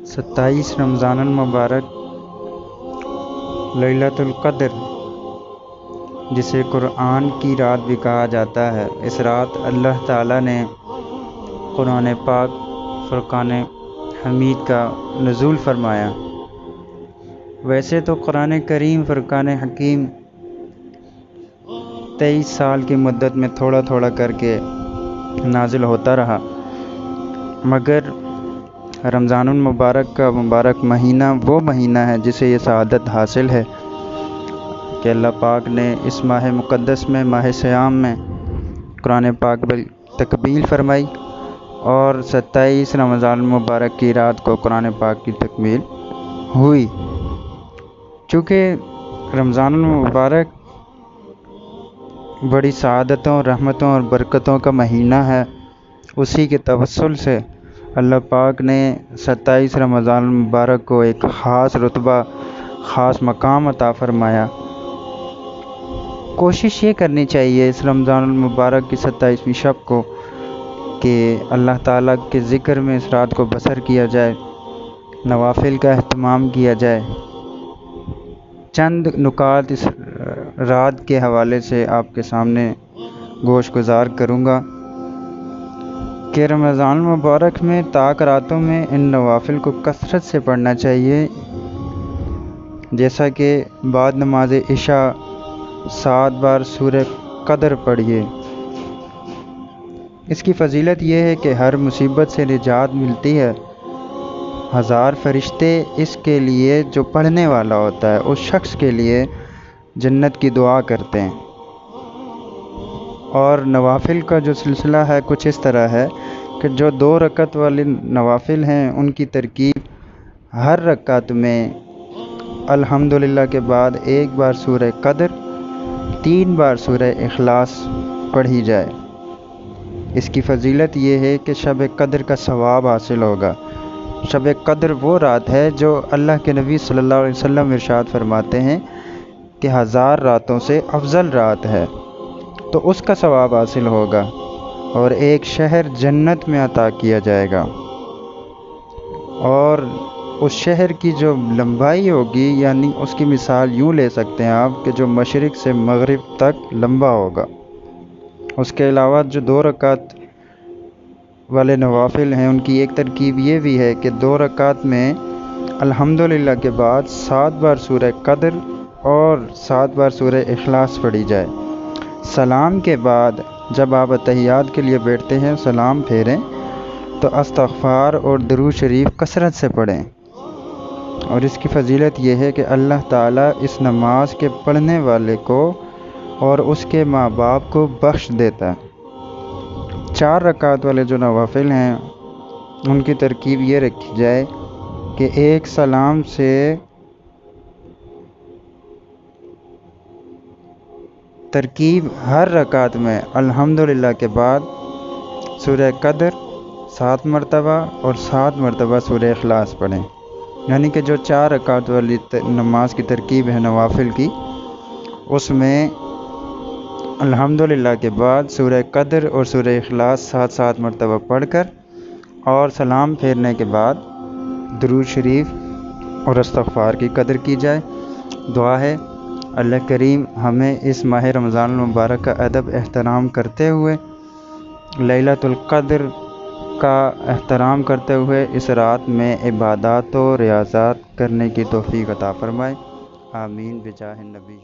27 رمضان المبارک لیلۃ القدر، جسے قرآن کی رات بھی کہا جاتا ہے، اس رات اللہ تعالیٰ نے قرآن پاک فرقان حمید کا نزول فرمایا۔ ویسے تو قرآن کریم فرقان حکیم 23 سال کی مدت میں تھوڑا تھوڑا کر کے نازل ہوتا رہا، مگر رمضان المبارک کا مبارک مہینہ وہ مہینہ ہے جسے یہ سعادت حاصل ہے کہ اللہ پاک نے اس ماہ مقدس میں، ماہ صیام میں، قرآن پاک تکمیل فرمائی اور 27 رمضان المبارک کی رات کو قرآن پاک کی تکمیل ہوئی۔ چونکہ رمضان المبارک بڑی سعادتوں، رحمتوں اور برکتوں کا مہینہ ہے، اسی کے توسل سے اللہ پاک نے 27 رمضان المبارک کو ایک خاص رتبہ، خاص مقام عطا فرمایا۔ کوشش یہ کرنی چاہیے اس رمضان المبارک کی 27ویں شب کو کہ اللہ تعالیٰ کے ذکر میں اس رات کو بسر کیا جائے، نوافل کا اہتمام کیا جائے۔ چند نکات اس رات کے حوالے سے آپ کے سامنے گوش گزار کروں گا کہ رمضان المبارک میں طاق راتوں میں ان نوافل کو کثرت سے پڑھنا چاہیے، جیسا کہ بعد نماز عشاء 7 بار سورہ قدر پڑھیے۔ اس کی فضیلت یہ ہے کہ ہر مصیبت سے نجات ملتی ہے۔ 1000 فرشتے اس کے لیے، جو پڑھنے والا ہوتا ہے اس شخص کے لیے، جنت کی دعا کرتے ہیں۔ اور نوافل کا جو سلسلہ ہے کچھ اس طرح ہے کہ جو 2 رکعت والی نوافل ہیں ان کی ترکیب ہر رکعت میں الحمدللہ کے بعد 1 بار سورہ قدر، 3 بار سورہ اخلاص پڑھی جائے۔ اس کی فضیلت یہ ہے کہ شب قدر کا ثواب حاصل ہوگا۔ شب قدر وہ رات ہے جو اللہ کے نبی صلی اللہ علیہ وسلم ارشاد فرماتے ہیں کہ 1000 راتوں سے افضل رات ہے، تو اس کا ثواب حاصل ہوگا اور ایک شہر جنت میں عطا کیا جائے گا، اور اس شہر کی جو لمبائی ہوگی، یعنی اس کی مثال یوں لے سکتے ہیں آپ کہ جو مشرق سے مغرب تک لمبا ہوگا۔ اس کے علاوہ جو 2 رکعت والے نوافل ہیں ان کی ایک ترکیب یہ بھی ہے کہ 2 رکعت میں الحمدللہ کے بعد 7 بار سورہ قدر اور 7 بار سورہ اخلاص پڑھی جائے۔ سلام کے بعد جب آپ اتحیات کے لیے بیٹھتے ہیں، سلام پھیریں تو استغفار اور درود شریف کثرت سے پڑھیں، اور اس کی فضیلت یہ ہے کہ اللہ تعالیٰ اس نماز کے پڑھنے والے کو اور اس کے ماں باپ کو بخش دیتا ہے۔ 4 رکعت والے جو نوافل ہیں ان کی ترکیب یہ رکھی جائے کہ ایک سلام سے ترکیب ہر رکعت میں الحمدللہ کے بعد سورہ قدر 7 مرتبہ اور 7 مرتبہ سورہ اخلاص پڑھیں، یعنی کہ جو 4 رکعت والی نماز کی ترکیب ہے نوافل کی، اس میں الحمدللہ کے بعد سورہ قدر اور سورہ اخلاص 7 مرتبہ پڑھ کر اور سلام پھیرنے کے بعد درود شریف اور استغفار کی قدر کی جائے۔ دعا ہے اللہ کریم ہمیں اس ماہ رمضان المبارک کا ادب احترام کرتے ہوئے، لیلۃ القدر کا احترام کرتے ہوئے اس رات میں عبادات و ریاضات کرنے کی توفیق عطا فرمائے۔ آمین بجاہ النبی